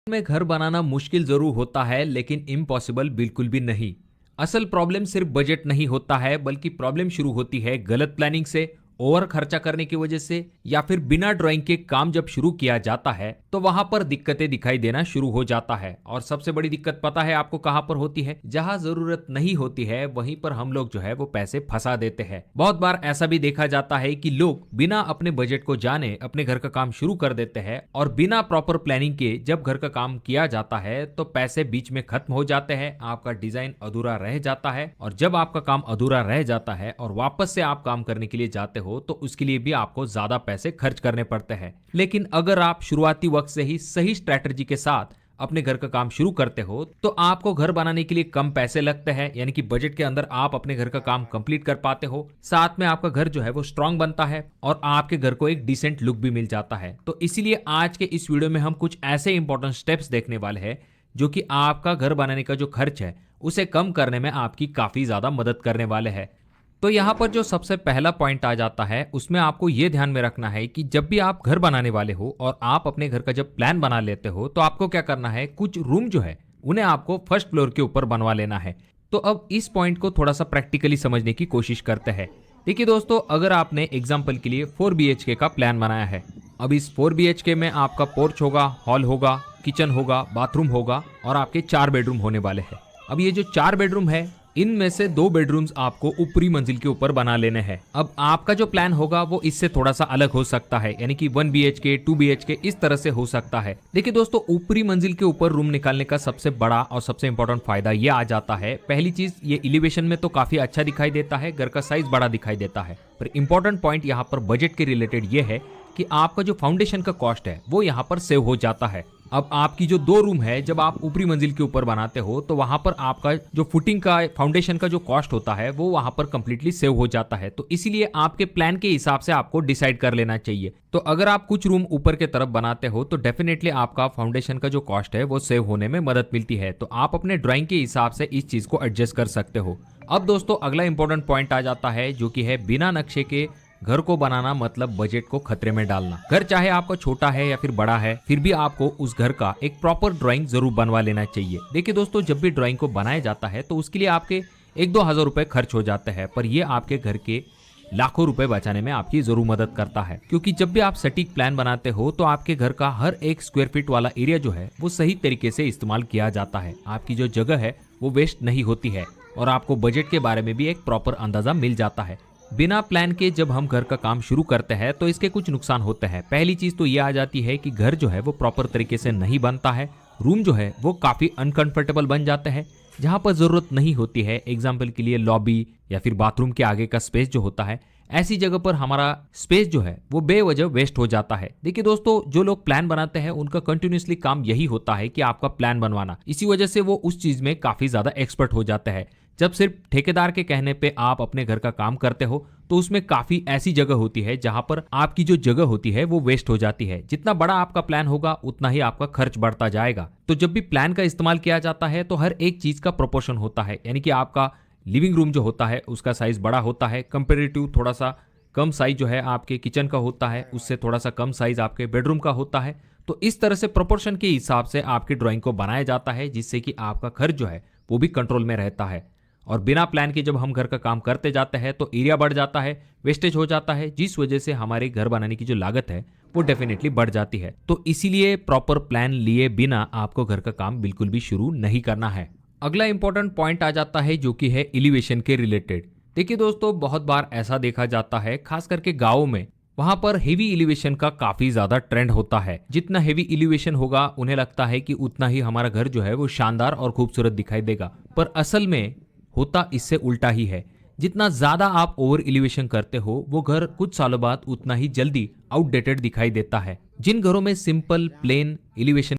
में घर बनाना मुश्किल जरूर होता है लेकिन इम्पॉसिबल बिल्कुल भी नहीं। असल प्रॉब्लम सिर्फ बजट नहीं होता है बल्कि प्रॉब्लम शुरू होती है गलत प्लानिंग से, ओवर खर्चा करने की वजह से या फिर बिना ड्राइंग के काम जब शुरू किया जाता है तो वहां पर दिक्कतें दिखाई देना शुरू हो जाता है। और सबसे बड़ी दिक्कत पता है आपको कहां पर होती है? जहां जरूरत नहीं होती है वहीं पर हम लोग जो है वो पैसे फंसा देते हैं। बहुत बार ऐसा भी देखा जाता है कि लोग बिना अपने बजट को जाने अपने घर का काम शुरू कर देते हैं और बिना प्रॉपर प्लानिंग के जब घर का काम किया जाता है तो पैसे बीच में खत्म हो जाते हैं, आपका डिजाइन अधूरा रह जाता है। और जब आपका काम अधूरा रह जाता है और वापस से आप काम करने के लिए जाते हो तो उसके लिए भी आपको ज्यादा पैसे खर्च करने पड़ते हैं। लेकिन अगर आप शुरुआती वक्त से ही सही स्ट्रेटजी के साथ अपने घर का काम शुरू करते हो तो आपको घर बनाने के लिए कम पैसे लगते हैं, यानी कि बजट के अंदर आप अपने घर का काम कंप्लीट कर पाते हो। साथ में आपका घर जो है वो स्ट्रांग बनता है और आपके घर को एक डिसेंट लुक भी मिल जाता है। तो इसीलिए आज के इस वीडियो में हम कुछ ऐसे इंपॉर्टेंट स्टेप्स देखने वाले हैं जो कि आपका घर बनाने का जो खर्च है उसे कम करने में आपकी काफी ज्यादा मदद करने वाले हैं। तो यहाँ पर जो सबसे पहला पॉइंट आ जाता है उसमें आपको ये ध्यान में रखना है कि जब भी आप घर बनाने वाले हो और आप अपने घर का जब प्लान बना लेते हो तो आपको क्या करना है, कुछ रूम जो है उन्हें आपको फर्स्ट फ्लोर के ऊपर बनवा लेना है। तो अब इस पॉइंट को थोड़ा सा प्रैक्टिकली समझने की कोशिश करते हैं। देखिए दोस्तों, अगर आपने एग्जाम्पल के लिए 4 BHK का प्लान बनाया है, अब इस 4 BHK में आपका पोर्च होगा, हॉल होगा, किचन होगा, बाथरूम होगा और आपके 4 बेडरूम होने वाले हैं। अब ये जो 4 बेडरूम है इनमें से 2 बेडरूम्स आपको ऊपरी मंजिल के ऊपर बना लेने हैं। अब आपका जो प्लान होगा वो इससे थोड़ा सा अलग हो सकता है, यानी कि 1 BHK 2 BHK इस तरह से हो सकता है। देखिए दोस्तों, ऊपरी मंजिल के ऊपर रूम निकालने का सबसे बड़ा और सबसे इंपॉर्टेंट फायदा ये आ जाता है, पहली चीज ये एलिवेशन में तो काफी अच्छा दिखाई देता है, घर का साइज बड़ा दिखाई देता है। पर इंपॉर्टेंट पॉइंट यहाँ पर बजट के रिलेटेड ये है कि आपका जो फाउंडेशन का कॉस्ट है वो यहाँ पर सेव हो जाता है। अब आपकी जो 2 रूम है जब आप ऊपरी मंजिल के ऊपर बनाते हो तो वहां पर आपका जो फुटिंग का फाउंडेशन का जो कॉस्ट होता है वो वहां पर कंप्लीटली सेव हो जाता है। तो इसीलिए आपके प्लान के हिसाब से आपको डिसाइड कर लेना चाहिए। तो अगर आप कुछ रूम ऊपर के तरफ बनाते हो तो डेफिनेटली आपका फाउंडेशन का जो कॉस्ट है वो सेव होने में मदद मिलती है। तो आप अपने ड्राइंग के हिसाब से इस चीज को एडजस्ट कर सकते हो। अब दोस्तों, अगला इंपॉर्टेंट पॉइंट आ जाता है जो कि है बिना नक्शे के घर को बनाना, मतलब बजट को खतरे में डालना। घर चाहे आपका छोटा है या फिर बड़ा है, फिर भी आपको उस घर का एक प्रॉपर ड्राइंग जरूर बनवा लेना चाहिए। देखिए दोस्तों, जब भी ड्राइंग को बनाया जाता है तो उसके लिए आपके 1-2 हज़ार रुपए खर्च हो जाते हैं, पर ये आपके घर के लाखों रुपए बचाने में आपकी जरूर मदद करता है। क्योंकि जब भी आप सटीक प्लान बनाते हो तो आपके घर का हर एक स्क्वायर फीट वाला एरिया जो है वो सही तरीके से इस्तेमाल किया जाता है। आपकी जो जगह है वो वेस्ट नहीं होती है और आपको बजट के बारे में भी एक प्रॉपर अंदाजा मिल जाता है। बिना प्लान के जब हम घर का काम शुरू करते हैं तो इसके कुछ नुकसान होते हैं। पहली चीज तो ये आ जाती है कि घर जो है वो प्रॉपर तरीके से नहीं बनता है। रूम जो है वो काफी अनकंफर्टेबल बन जाते हैं जहां पर जरूरत नहीं होती है। एग्जाम्पल के लिए लॉबी या फिर बाथरूम के आगे का स्पेस जो होता है, ऐसी जगह पर हमारा स्पेस जो है वो बेवजह वेस्ट हो जाता है। देखिए दोस्तों, जो लोग प्लान बनाते हैं उनका कंटिन्यूसली काम यही होता है कि आपका प्लान बनवाना। इसी वजह से वो उस चीज में काफी ज्यादा एक्सपर्ट हो जाते हैं। जब सिर्फ ठेकेदार के कहने पे आप अपने घर का काम करते हो तो उसमें काफी ऐसी जगह होती है जहां पर आपकी जो जगह होती है वो वेस्ट हो जाती है। जितना बड़ा आपका प्लान होगा उतना ही आपका खर्च बढ़ता जाएगा। तो जब भी प्लान का इस्तेमाल किया जाता है तो हर एक चीज का प्रोपोर्शन होता है, यानी कि आपका लिविंग रूम जो होता है उसका साइज बड़ा होता है, कंपेरेटिव थोड़ा सा कम साइज जो है आपके किचन का होता है, उससे थोड़ा सा कम साइज आपके बेडरूम का होता है। तो इस तरह से प्रोपोर्शन के हिसाब से आपकी ड्राइंग को बनाया जाता है जिससे कि आपका खर्च जो है वो भी कंट्रोल में रहता है। और बिना प्लान के जब हम घर का काम करते जाते हैं तो एरिया बढ़ जाता है, वेस्टेज हो जाता है, जिस वजह से हमारे घर बनाने की जो लागत है वो डेफिनेटली बढ़ जाती है। तो इसीलिए प्रॉपर प्लान लिए बिना आपको घर का काम बिल्कुल भी शुरू नहीं करना है। अगला इंपॉर्टेंट पॉइंट आ जाता है जो कि है एलिवेशन के रिलेटेड। देखिए दोस्तों, बहुत बार ऐसा देखा जाता है खास करके गाँव में, वहां पर हेवी एलिवेशन का काफी ज्यादा ट्रेंड होता है। जितना हेवी एलिवेशन होगा उन्हें लगता है कि उतना ही हमारा घर जो है वो शानदार और खूबसूरत दिखाई देगा, पर असल में होता इससे उल्टा ही है। जितना ज्यादा आप ओवर एलिवेशन करते हो वो घर कुछ सालों बाद उतना ही जल्दी आउटडेटेड दिखाई देता है। जिन घरों में सिंपल प्लेन एलिवेशन